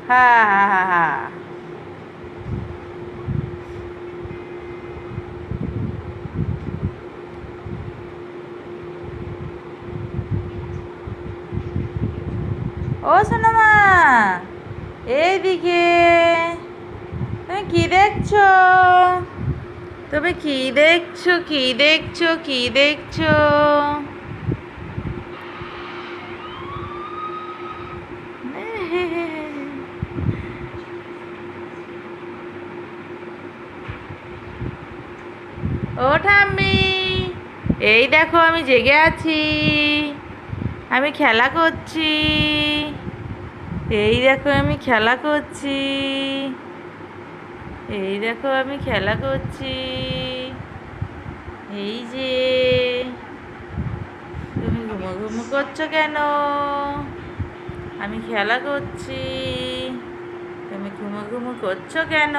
হা হা হা হা। ও সোনামা, এইদিকে। তুমি কি দেখছো? তুমি কি দেখছো? কি দেখছো? কি দেখছো? ও ঠাম্মি, এই দেখো আমি জেগে আছি। আমি খেলা করছি। এই দেখো আমি খেলা করছি। এই দেখো আমি খেলা করছি। এই যে, তুমি ঘুমো ঘুমো করছো কেন? আমি খেলা করছি, তুমি ঘুমো ঘুমো করছো কেন?